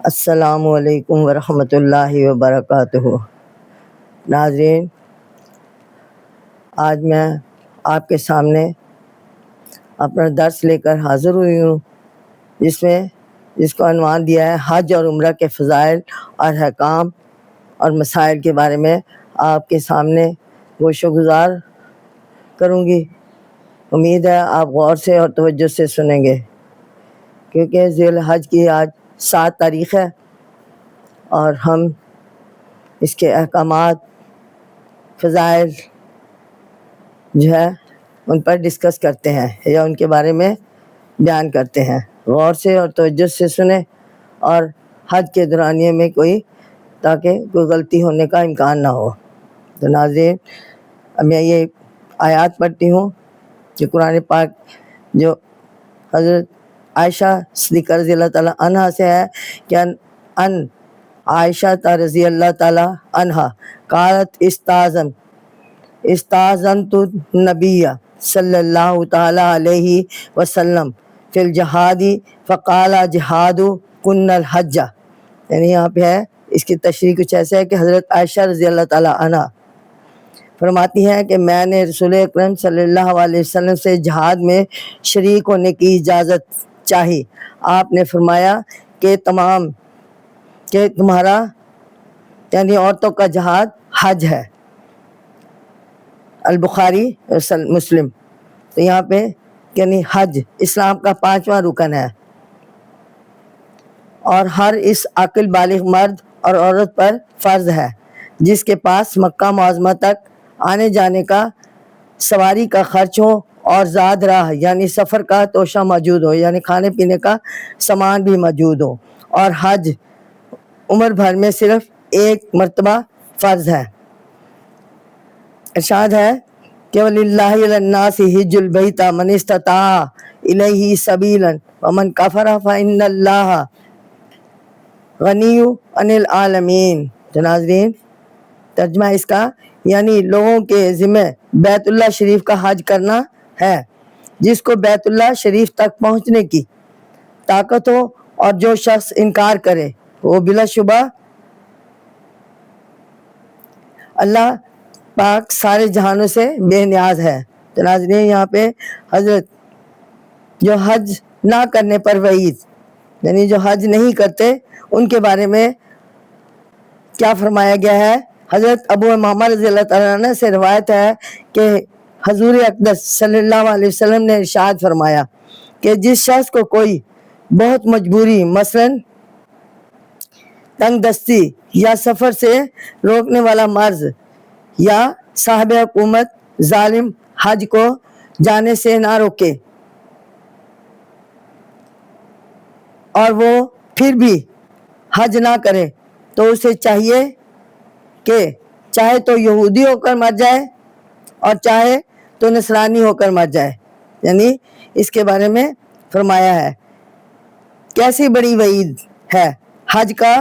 السلام علیکم ورحمۃ اللہ وبرکاتہ۔ ناظرین، آج میں آپ کے سامنے اپنا درس لے کر حاضر ہوئی ہوں، جس کو عنوان دیا ہے حج اور عمرہ کے فضائل اور احکام اور مسائل کے بارے میں آپ کے سامنے گوش و گزار کروں گی۔ امید ہے آپ غور سے اور توجہ سے سنیں گے، کیونکہ ذی الحج کی آج 7 تاریخ ہے اور ہم اس کے احکامات، فضائل جو ہے ان پر ڈسکس کرتے ہیں یا ان کے بارے میں بیان کرتے ہیں۔ غور سے اور توجہ سے سنیں اور حج کے دورانیے میں تاکہ کوئی غلطی ہونے کا امکان نہ ہو۔ تو ناظرین، میں یہ آیات پڑھتی ہوں کہ قرآن پاک جو حضرت عائشہ صدیقہ رضی اللہ تعالیٰ عنہا سے ہے کہ ان عائشہ رضی اللہ تعالیٰ عنہا قالت استاذنت النبی صلی اللہ تعالیٰ علیہ وسلم فی الجہاد فقال جہاد کن الحج۔ یعنی یہاں پہ ہے، اس کی تشریح کچھ ایسے ہے کہ حضرت عائشہ رضی اللہ تعالیٰ عنہا فرماتی ہیں کہ میں نے رسول اکرم صلی اللہ علیہ وسلم سے جہاد میں شریک ہونے کی اجازت چاہی۔ آپ نے فرمایا کہ تمہارا یعنی عورتوں کا جہاد حج ہے، البخاری مسلم۔ تو یہاں پہ یعنی حج اسلام کا 5واں رکن ہے اور ہر اس عاقل بالغ مرد اور عورت پر فرض ہے جس کے پاس مکہ معظمہ تک آنے جانے کا، سواری کا خرچ ہو اور زاد راہ یعنی سفر کا توشہ موجود ہو، یعنی کھانے پینے کا سامان بھی موجود ہو، اور حج عمر بھر میں صرف ایک مرتبہ فرض ہے۔ ارشاد ہے کہ وَلِلَّهِ عَلَى النَّاسِ حِجُّ الْبَيْتِ مَنِ اسْتَطَاعَ إِلَيْهِ سَبِيلًا وَمَنْ كَفَرَ فَإِنَّ اللَّهَ غَنِيٌّ عَنِ الْعَالَمِينَ۔ تو ناظرین، ترجمہ اس کا یعنی لوگوں کے ذمہ بیت اللہ شریف کا حج کرنا ہے، جس کو بیت اللہ شریف تک پہنچنے کی طاقت ہو، اور جو شخص انکار کرے وہ بلا شبہ اللہ پاک سارے جہانوں سے بے نیاز ہے۔ تو ناظرین، یہاں پہ حضرت جو حج نہ کرنے پر وعید، یعنی جو حج نہیں کرتے ان کے بارے میں کیا فرمایا گیا ہے۔ حضرت ابو امامہ رضی اللہ تعالیٰ عنہ سے روایت ہے کہ حضور اقدس صلی اللہ علیہ وسلم نے ارشاد فرمایا کہ جس شخص کو کوئی بہت مجبوری، مثلاً تنگ دستی یا سفر سے روکنے والا مرض یا صاحب حکومت ظالم حج کو جانے سے نہ روکے اور وہ پھر بھی حج نہ کرے، تو اسے چاہیے کہ چاہے تو یہودی ہو کر مر جائے اور چاہے تو نصرانی ہو کر مر جائے۔ یعنی اس کے بارے میں فرمایا ہے کیسی بڑی وعید ہے۔ حج کا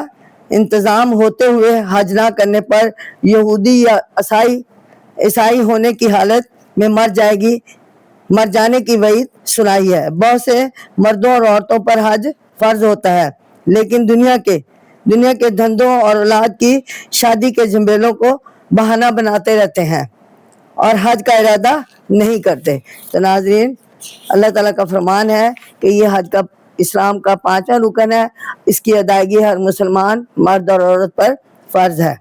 انتظام ہوتے ہوئے حج نہ کرنے پر یہودی یا عیسائی ہونے کی حالت میں مر جانے کی وعید سنائی ہے۔ بہت سے مردوں اور عورتوں پر حج فرض ہوتا ہے، لیکن دنیا کے دھندوں اور اولاد کی شادی کے جھنبیلوں کو بہانہ بناتے رہتے ہیں اور حج کا ارادہ نہیں کرتے۔ تو ناظرین، اللہ تعالیٰ کا فرمان ہے کہ یہ حج کا اسلام کا 5واں رکن ہے، اس کی ادائیگی ہر مسلمان مرد اور عورت پر فرض ہے۔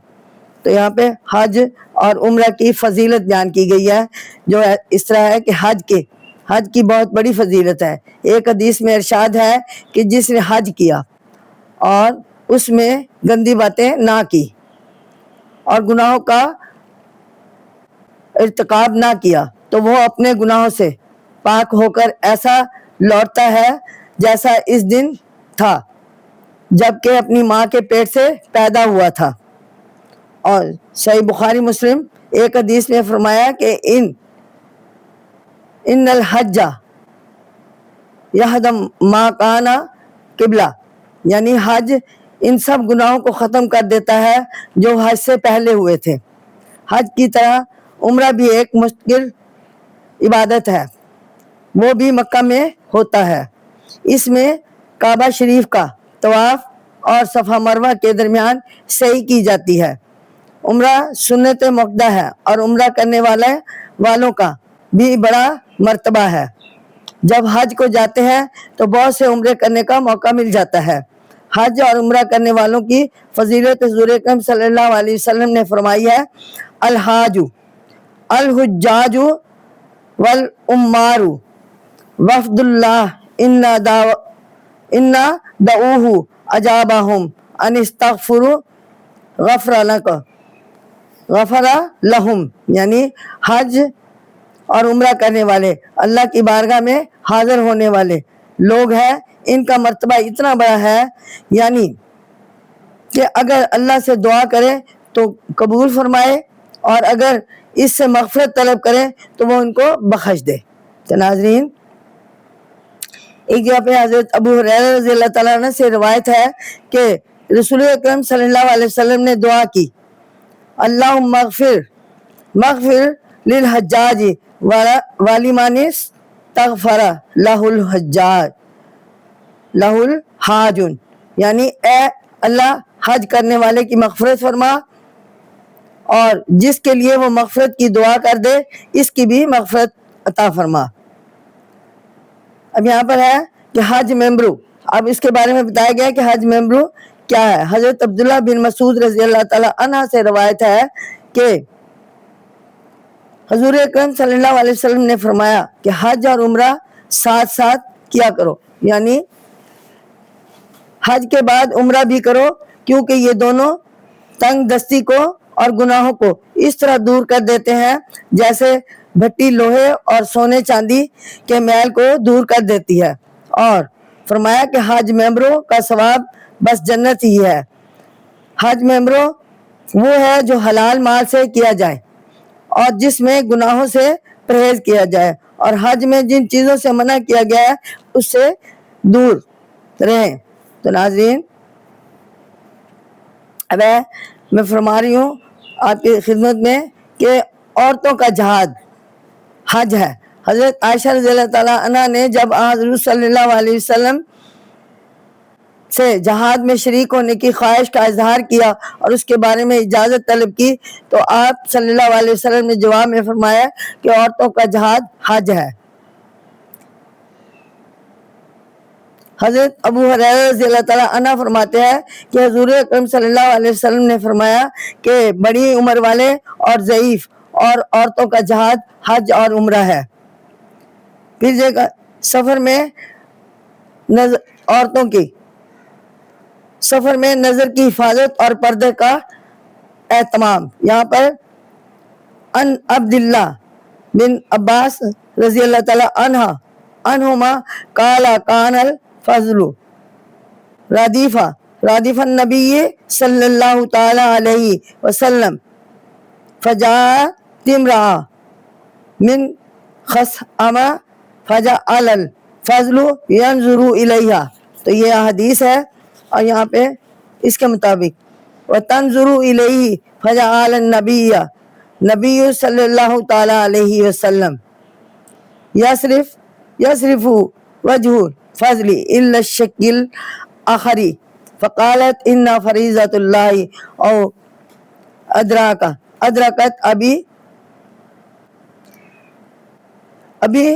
تو یہاں پہ حج اور عمرہ کی فضیلت بیان کی گئی ہے، جو اس طرح ہے کہ حج کی بہت بڑی فضیلت ہے۔ ایک حدیث میں ارشاد ہے کہ جس نے حج کیا اور اس میں گندی باتیں نہ کی اور گناہوں کا ارتکاب نہ کیا، تو وہ اپنے گناہوں سے پاک ہو کر ایسا لوٹتا ہے جیسا اس دن تھا جبکہ اپنی ماں کے پیٹ سے پیدا ہوا تھا۔ اور صحیح بخاری مسلم ایک حدیث میں فرمایا کہ ان الحج یہدم ما کان قبلہ، یعنی حج ان سب گناہوں کو ختم کر دیتا ہے جو حج سے پہلے ہوئے تھے۔ حج کی طرح عمرہ بھی ایک مستقل عبادت ہے، وہ بھی مکہ میں ہوتا ہے۔ اس میں کعبہ شریف کا طواف اور صفا مروہ کے درمیان صحیح کی جاتی ہے۔ عمرہ سنت مؤکدہ ہے اور عمرہ کرنے والوں کا بھی بڑا مرتبہ ہے۔ جب حج کو جاتے ہیں تو بہت سے عمرے کرنے کا موقع مل جاتا ہے۔ حج اور عمرہ کرنے والوں کی فضیلت حضور اکرم صلی اللہ علیہ وسلم نے فرمائی ہے، الحاج الحجاج والعمار وفد اللہ انا دعوہ اجابہم ان استغفروا غفر لہم، یعنی حج اور عمرہ کرنے والے اللہ کی بارگاہ میں حاضر ہونے والے لوگ ہیں، ان کا مرتبہ اتنا بڑا ہے، یعنی کہ اگر اللہ سے دعا کرے تو قبول فرمائے اور اگر اس سے مغفرت طلب کرے تو وہ ان کو بخش دے۔ تو ناظرین، ایک جگہ پہ حضرت ابو ہریرہ رضی اللہ تعالیٰ عنہ سے روایت ہے کہ رسول اکرم صلی اللہ علیہ وسلم نے دعا کی، اللہم مغفر للحجاج ولمن استغفر لہ الحاج، یعنی اے اللہ حج کرنے والے کی مغفرت فرما اور جس کے لیے وہ مغفرت کی دعا کر دے اس کی بھی مغفرت عطا فرما۔ اب یہاں پر ہے کہ حج ممبرو، اب اس کے بارے میں بتایا گیا کہ حج ممبرو کیا ہے۔ حضرت عبداللہ بن مسعود رضی اللہ تعالیٰ عنہ سے روایت ہے کہ حضور اکرم صلی اللہ علیہ وسلم نے فرمایا کہ حج اور عمرہ ساتھ ساتھ کیا کرو، یعنی حج کے بعد عمرہ بھی کرو، کیونکہ یہ دونوں تنگ دستی کو اور گناہوں کو اس طرح دور کر دیتے ہیں جیسے بھٹی لوہے اور سونے چاندی کے میل کو دور کر دیتی ہے۔ اور فرمایا کہ حج ممبروں کا ثواب بس جنت ہی ہے۔ حج ممبروں وہ ہے جو حلال مال سے کیا جائے اور جس میں گناہوں سے پرہیز کیا جائے، اور حج میں جن چیزوں سے منع کیا گیا ہے اس سے دور رہیں۔ تو ناظرین، اب میں فرما رہی ہوں آپ کی خدمت میں کہ عورتوں کا جہاد حج ہے۔ حضرت عائشہ رضی اللہ تعالیٰ عنہ نے جب حضور صلی اللہ علیہ وسلم سے جہاد میں شریک ہونے کی خواہش کا اظہار کیا اور اس کے بارے میں اجازت طلب کی تو آپ صلی اللہ علیہ وسلم نے جواب میں فرمایا کہ عورتوں کا جہاد حج ہے۔ حضرت ابو ہریرہ رضی اللہ تعالیٰ عنہ فرماتے ہیں کہ حضور اکرم صلی اللہ علیہ وسلم نے فرمایا کہ بڑی عمر والے اور ضعیف اور عورتوں کا جہاد حج اور عمرہ ہے۔ پھر جگہ سفر میں عورتوں کی سفر میں نظر کی حفاظت اور پردے کا اہتمام۔ یہاں پر ان عبداللہ بن عباس رضی اللہ تعالیٰ عنہما قال کان الفضل ردیف النبی صلی اللہ تعالی علیہ وسلم فجاءت امرأة من خثعم فجعل الفضل ينظر الیہا۔ تو یہ حدیث ہے اور یہاں پہ اس کے مطابق وَتَنْظُرُ إِلَيْهِ فَجَعَلَ النَّبِيُّ صلی اللہ تعالی علیہ وسلم يَصْرِفُ وَجْهُ الْفَضْلِ إِلَّا الشَّقِّ الْآخَرِ فَقَالَتْ إِنَّ فَرِيضَةَ اللَّهِ أَوْ أَدْرَكَتْ أَبِي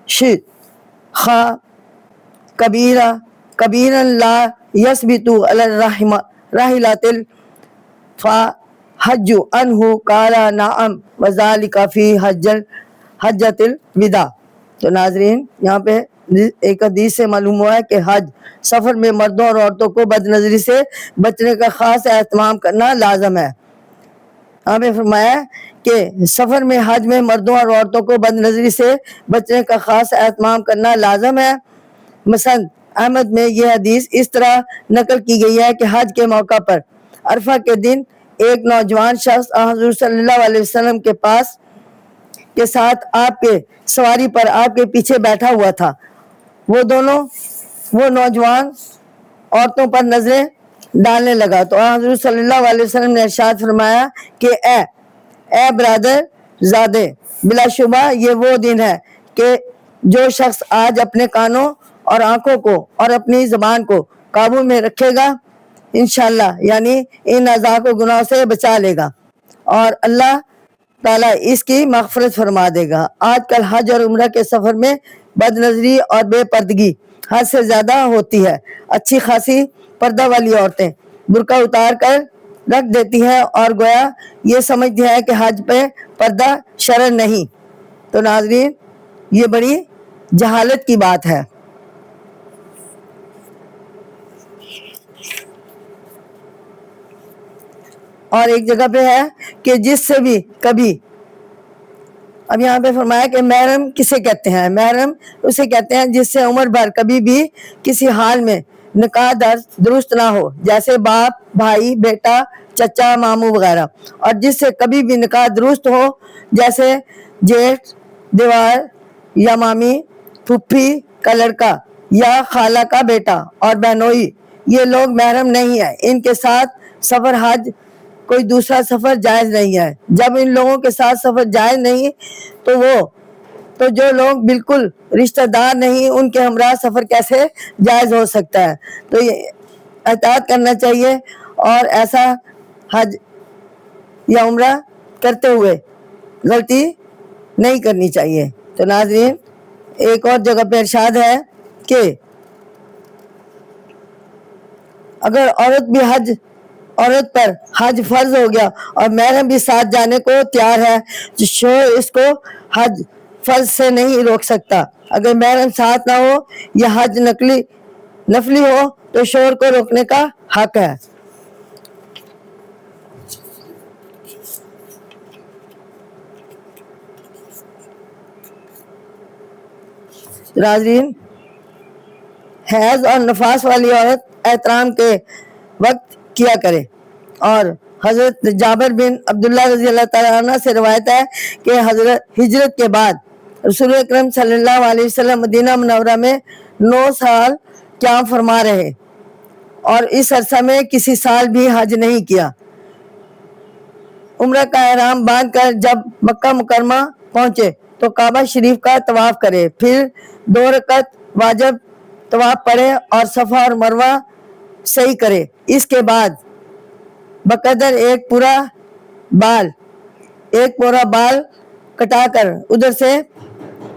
شيخا كبيرا لا يثبت على الراحلة فحج عنه قال نعم وذلك في حجة الوداع۔ تو ناظرین، یہاں پہ ایک حدیث سے معلوم ہوا ہے کہ حج سفر میں مردوں اور عورتوں کو بد نظری سے بچنے کا خاص اہتمام کرنا لازم ہے۔ یہاں پہ فرمایا کہ سفر میں حج میں مردوں اور عورتوں کو بد نظری سے بچنے کا خاص اہتمام کرنا لازم ہے۔ مسند احمد میں یہ حدیث اس طرح نقل کی گئی ہے کہ حج کے موقع پر عرفہ کے دن ایک نوجوان شخص حضور صلی اللہ علیہ وسلم کے ساتھ آپ کے سواری پر آپ کے پیچھے بیٹھا ہوا تھا۔ وہ نوجوان عورتوں پر نظریں ڈالنے لگا تو حضور صلی اللہ علیہ وسلم نے ارشاد فرمایا کہ اے برادر زادے، بلا شبہ یہ وہ دن ہے کہ جو شخص آج اپنے کانوں اور آنکھوں کو اور اپنی زبان کو قابو میں رکھے گا انشاءاللہ، یعنی ان اعضاء کو گناہ سے بچا لے گا اور اللہ تعالیٰ اس کی مغفرت فرما دے گا۔ آج کل حج اور عمرہ کے سفر میں بد نظری اور بے پردگی حد سے زیادہ ہوتی ہے۔ اچھی خاصی پردہ والی عورتیں برقع اتار کر رکھ دیتی ہیں اور گویا یہ سمجھتی ہیں کہ حج پہ پردہ شرع نہیں۔ تو ناظرین، یہ بڑی جہالت کی بات ہے۔ اور ایک جگہ پہ ہے کہ جس سے بھی کبھی، اب یہاں پہ فرمایا کہ محرم کسے کہتے ہیں؟ محرم اسے کہتے ہیں جس سے عمر بھر کبھی بھی کسی حال میں نکاح درست نہ ہو، جیسے باپ، بھائی، بیٹا، چچا، ماموں وغیرہ، اور جس سے کبھی بھی نکاح درست ہو، جیسے جیٹھ، دیور یا مامی، پھپھی کا لڑکا یا خالہ کا بیٹا اور بہنوئی، یہ لوگ محرم نہیں ہیں۔ ان کے ساتھ سفر حج کوئی دوسرا سفر جائز نہیں ہے۔ جب ان لوگوں کے ساتھ سفر جائز نہیں تو جو لوگ بالکل رشتہ دار نہیں، ان کے ہمراہ سفر کیسے جائز ہو سکتا ہے؟ تو یہ احتیاط کرنا چاہیے اور ایسا حج یا عمرہ کرتے ہوئے غلطی نہیں کرنی چاہیے۔ تو ناظرین، ایک اور جگہ پہ ارشاد ہے کہ اگر عورت پر حج فرض ہو گیا اور محرم بھی ساتھ جانے کو تیار ہے، تو شوہر اس کو حج فرض سے نہیں روک سکتا۔ اگر محرم ساتھ نہ ہو یا حج نفلی ہو تو شوہر کو روکنے کا حق ہے۔ ناظرین، حیض اور نفاس والی عورت احترام کے وقت کیا کرے، اور حضرت جابر بن عبداللہ رضی اللہ تعالیٰ عنہ سے روایت ہے کہ ہجرت کے بعد رسول اکرم صلی اللہ علیہ وسلم مدینہ منورہ میں 9 سال قیام فرما رہے اور اس عرصہ میں کسی سال بھی حج نہیں کیا۔ عمرہ کا احرام باندھ کر جب مکہ مکرمہ پہنچے تو کعبہ شریف کا طواف کرے، پھر 2 رکعت واجب طواف پڑھے اور صفا اور مروہ صحیح کرے۔ اس کے بعد بقدر ایک پورا بال کٹا کر ادھر سے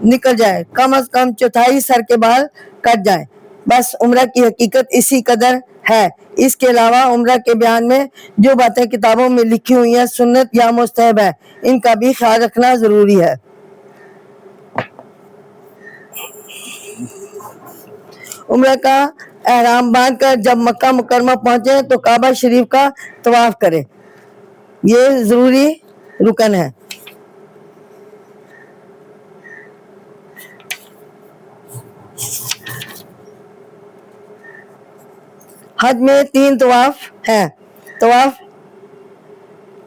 نکل جائے، کم از کم چوتھائی سر کے بال کٹ جائیں۔ بس عمرہ کی حقیقت اسی قدر ہے۔ اس کے علاوہ عمرہ کے بیان میں جو باتیں کتابوں میں لکھی ہوئی ہیں سنت یا مستحب ہے، ان کا بھی خیال رکھنا ضروری ہے۔ عمرہ کا احرام باندھ کر جب مکہ مکرمہ پہنچے تو کعبہ شریف کا طواف کرے، یہ ضروری رکن ہے۔ حج میں 3 طواف ہیں۔ طواف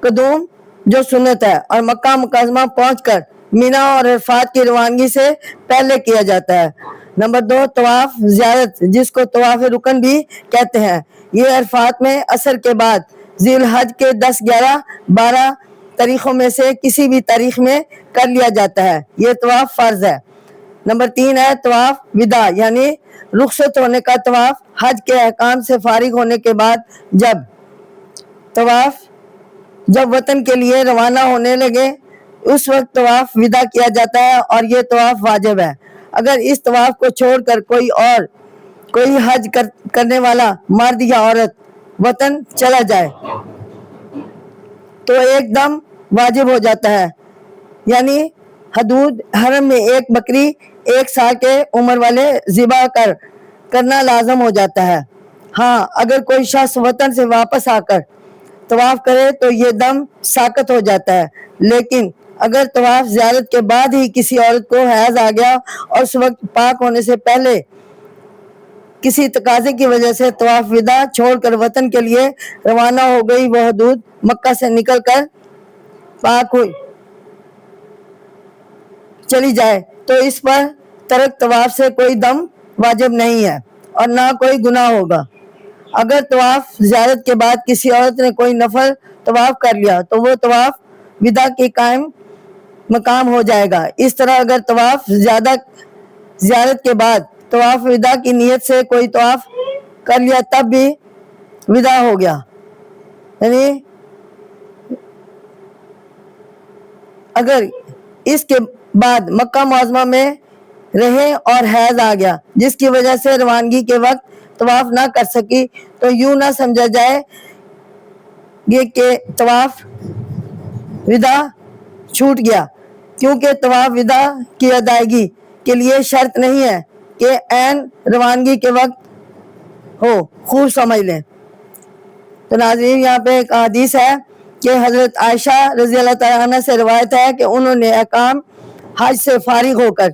قدوم جو سنت ہے اور مکہ مکرمہ پہنچ کر مینا اور عرفات کی روانگی سے پہلے کیا جاتا ہے۔ نمبر 2 طواف زیارت، جس کو طواف رکن بھی کہتے ہیں، یہ عرفات میں عصر کے بعد ذی الحج کے 10، 11، 12 تاریخوں میں سے کسی بھی تاریخ میں کر لیا جاتا ہے، یہ طواف فرض ہے۔ نمبر 3 ہے طواف وداع، یعنی رخصت ہونے کا طواف۔ حج کے احکام سے فارغ ہونے کے بعد جب وطن کے لیے روانہ ہونے لگے اس وقت طواف وداع کیا جاتا ہے اور یہ طواف واجب ہے۔ اگر اس طواف کو چھوڑ کر کوئی حج کرنے والا مرد یا عورت وطن چلا جائے تو ایک دم واجب ہو جاتا ہے، یعنی حدود حرم میں ایک بکری 1 سال کے عمر والے ذبح کرنا لازم ہو جاتا ہے۔ ہاں، اگر کوئی شخص وطن سے واپس آ کر طواف کرے تو یہ دم ساقط ہو جاتا ہے، لیکن اگر طواف زیارت کے بعد ہی کسی عورت کو حیض آ گیا اور اس وقت پاک ہونے سے پہلے کسی تقاضے کی وجہ سے طواف وداع چھوڑ کر وطن کے لیے روانہ ہو گئی، وہ حدود مکہ سے نکل کر پاک ہوئی چلی جائے تو اس پر ترک طواف سے کوئی دم واجب نہیں ہے اور نہ کوئی گناہ ہوگا۔ اگر طواف زیارت کے بعد کسی عورت نے کوئی نفل طواف کر لیا تو وہ طواف وداع کے قائم مقام ہو جائے گا۔ اس طرح اگر طواف زیارت کے بعد طواف وداع کی نیت سے کوئی طواف کر لیا تب بھی ودا ہو گیا، یعنی اگر اس کے بعد مکہ معظمہ میں رہے اور حیض آ گیا جس کی وجہ سے روانگی کے وقت طواف نہ کر سکی تو یوں نہ سمجھا جائے یہ کہ طواف ودا چھوٹ گیا، کیونکہ طواف ودا کی ادائیگی کے لیے شرط نہیں ہے کہ عین روانگی کے وقت ہو، خوب سمجھ لیں۔ تو ناظرین یہاں پہ ایک حدیث ہے کہ حضرت عائشہ رضی اللہ تعالیٰ عنہ سے روایت ہے کہ انہوں نے احکام حج سے فارغ ہو کر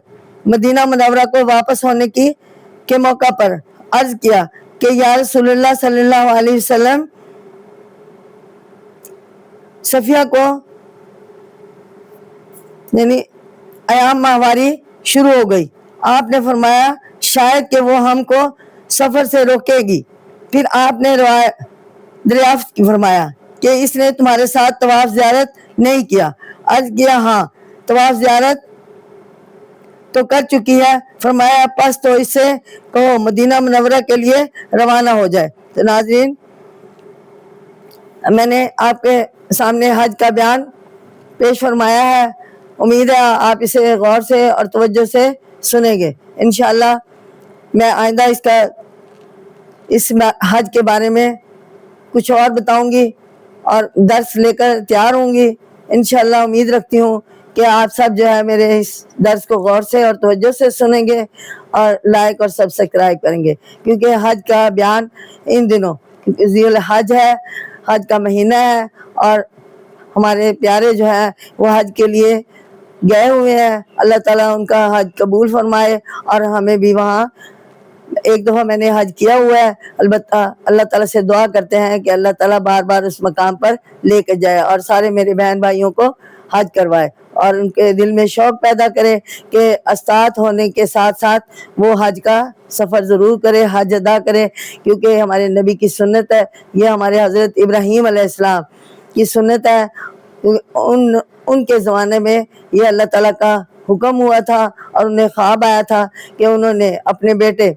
مدینہ منورہ کو واپس ہونے کے موقع پر عرض کیا کہ یا رسول اللہ صلی اللہ علیہ وسلم، صفیہ کو یعنی ایام ماہواری شروع ہو گئی، آپ نے فرمایا شاید کہ وہ ہم کو سفر سے روکے گی، پھر آپ نے دریافت فرمایا کہ اس نے تمہارے ساتھ طواف زیارت نہیں کیا؟ عرض کیا ہاں، طواف زیارت تو کر چکی ہے۔ فرمایا پس تو اس سے کہو مدینہ منورہ کے لیے روانہ ہو جائے۔ تو ناظرین میں نے آپ کے سامنے حج کا بیان پیش فرمایا ہے، امید ہے آپ اسے غور سے اور توجہ سے سنیں گے۔ انشاءاللہ میں آئندہ اس حج کے بارے میں کچھ اور بتاؤں گی اور درس لے کر تیار ہوں گی۔ انشاءاللہ امید رکھتی ہوں کہ آپ سب جو ہے میرے اس درس کو غور سے اور توجہ سے سنیں گے اور لائک اور سبسکرائب کریں گے، کیونکہ حج کا بیان ان دنوں کیونکہ ذی الحج ہے، حج کا مہینہ ہے، اور ہمارے پیارے جو ہیں وہ حج کے لیے گئے ہوئے ہیں۔ اللہ تعالیٰ ان کا حج قبول فرمائے اور ہمیں بھی وہاں، ایک دفعہ میں نے حج کیا ہوا ہے، البتہ اللہ تعالیٰ سے دعا کرتے ہیں کہ اللہ تعالیٰ بار بار اس مقام پر لے کے جائے اور سارے میرے بہن بھائیوں کو حج کروائے اور ان کے دل میں شوق پیدا کرے کہ استطاعت ہونے کے ساتھ ساتھ وہ حج کا سفر ضرور کرے، حج ادا کرے، کیونکہ ہمارے نبی کی سنت ہے، یہ ہمارے حضرت ابراہیم علیہ السلام کی سنت ہے۔ ان کے زمانے میں یہ اللہ تعالیٰ کا حکم ہوا تھا اور انہیں خواب آیا تھا کہ انہوں نے اپنے بیٹے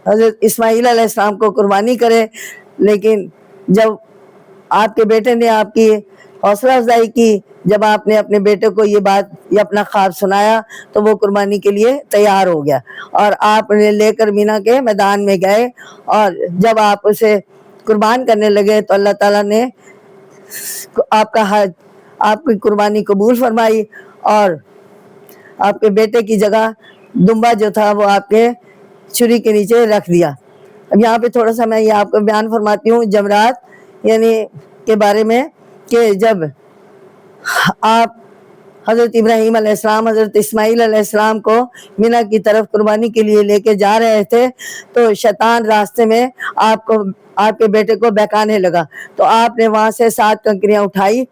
حضرت اسماعیل علیہ السلام کو قربانی کرے، لیکن جب آپ کے بیٹے نے آپ کی حوصلہ افزائی کی، جب آپ نے اپنے بیٹے کو یہ اپنا خواب سنایا تو وہ قربانی کے لیے تیار ہو گیا اور آپ نے لے کر مینا کے میدان میں گئے، اور جب آپ اسے قربان کرنے لگے تو اللہ تعالیٰ نے آپ کی قربانی قبول فرمائی اور آپ کے بیٹے کی جگہ دمبا جو تھا وہ آپ کے چھری کے نیچے رکھ دیا۔ اب یہاں پہ تھوڑا سا میں یہ آپ کو بیان فرماتی ہوں جمرات یعنی کے بارے میں، کہ جب آپ حضرت ابراہیم علیہ السلام حضرت اسماعیل علیہ السلام کو مینا کی طرف قربانی کے لیے لے کے جا رہے تھے تو شیطان راستے میں آپ کے بیٹے کو بہکانے لگا، تو آپ نے وہاں سے 7 کنکریاں اٹھائی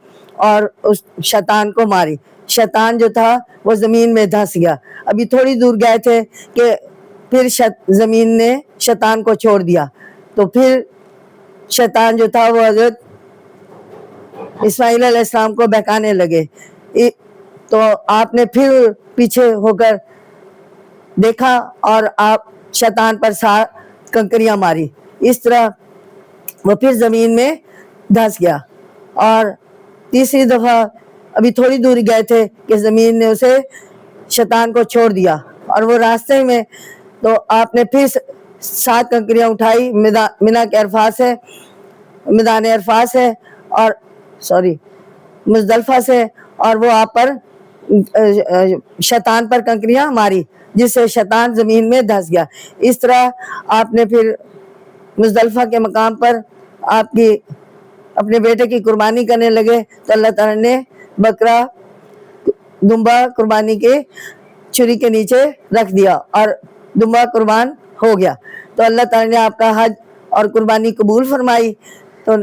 اور اس شیطان کو ماری۔ شیطان جو تھا وہ زمین میں دھنس گیا۔ ابھی تھوڑی دور گئے تھے کہ پھر زمین نے شیطان کو چھوڑ دیا، تو پھر شیطان جو تھا وہ حضرت اسماعیل علیہ السلام کو بہکانے لگے، تو آپ نے پھر پیچھے ہو کر دیکھا اور آپ شیطان پر 7 کنکریاں ماری، اس طرح وہ پھر زمین میں دھنس گیا۔ اور تیسری دفعہ ابھی تھوڑی دور گئے تھے کہ زمین نے اسے شیطان کو چھوڑ دیا، اور وہ راستے میں تو آپ نے پھر 7 کنکریاں اٹھائی مینا کے میدان عرفات سے اور مزدلفہ سے، اور وہ آپ پر شیطان پر کنکریاں ماری جس سے شیطان زمین میں دھنس گیا۔ اس طرح آپ نے پھر مزدلفہ کے مقام پر اپنے بیٹے کی قربانی کرنے لگے تو اللہ تعالیٰ نے بکرا دمبا قربانی کے چھری کے نیچے رکھ دیا اور دمبا قربان ہو گیا، تو اللہ تعالیٰ نے آپ کا حج اور قربانی قبول فرمائی۔ تو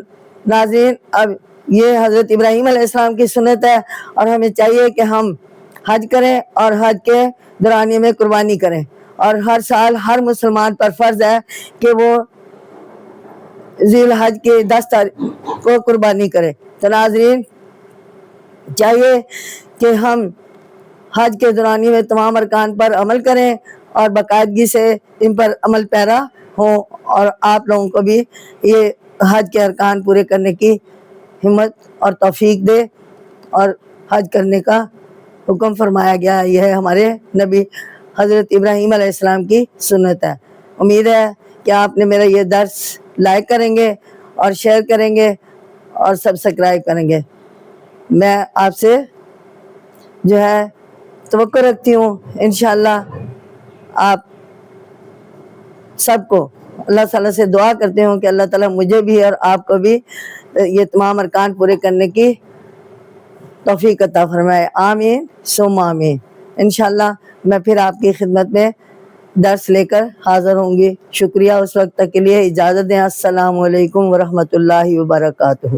ناظرین اب یہ حضرت ابراہیم علیہ السلام کی سنت ہے اور ہمیں چاہیے کہ ہم حج کریں اور حج کے دورانیے میں قربانی کریں، اور ہر سال ہر مسلمان پر فرض ہے کہ وہ ذی الحج کے 10 تاریخ کو قربانی کرے۔ تو ناظرین چاہیے کہ ہم حج کے دورانیے میں تمام ارکان پر عمل کریں اور باقاعدگی سے ان پر عمل پیرا ہوں، اور آپ لوگوں کو بھی یہ حج کے ارکان پورے کرنے کی ہمت اور توفیق دے، اور حج کرنے کا حکم فرمایا گیا ہے۔ یہ ہے ہمارے نبی حضرت ابراہیم علیہ السلام کی سنت ہے۔ امید ہے کہ آپ نے میرا یہ درس لائک کریں گے اور شیئر کریں گے اور سبسکرائب کریں گے۔ میں آپ سے جو ہے توقع رکھتی ہوں انشاءاللہ آپ سب کو، اللہ تعالیٰ سے دعا کرتے ہوں کہ اللہ تعالیٰ مجھے بھی اور آپ کو بھی یہ تمام ارکان پورے کرنے کی توفیق عطا فرمائے۔ آمین ثم آمین۔ انشاءاللہ میں پھر آپ کی خدمت میں درس لے کر حاضر ہوں گی۔ شکریہ، اس وقت تک کے لیے اجازت دیں۔ السلام علیکم ورحمۃ اللہ وبرکاتہ۔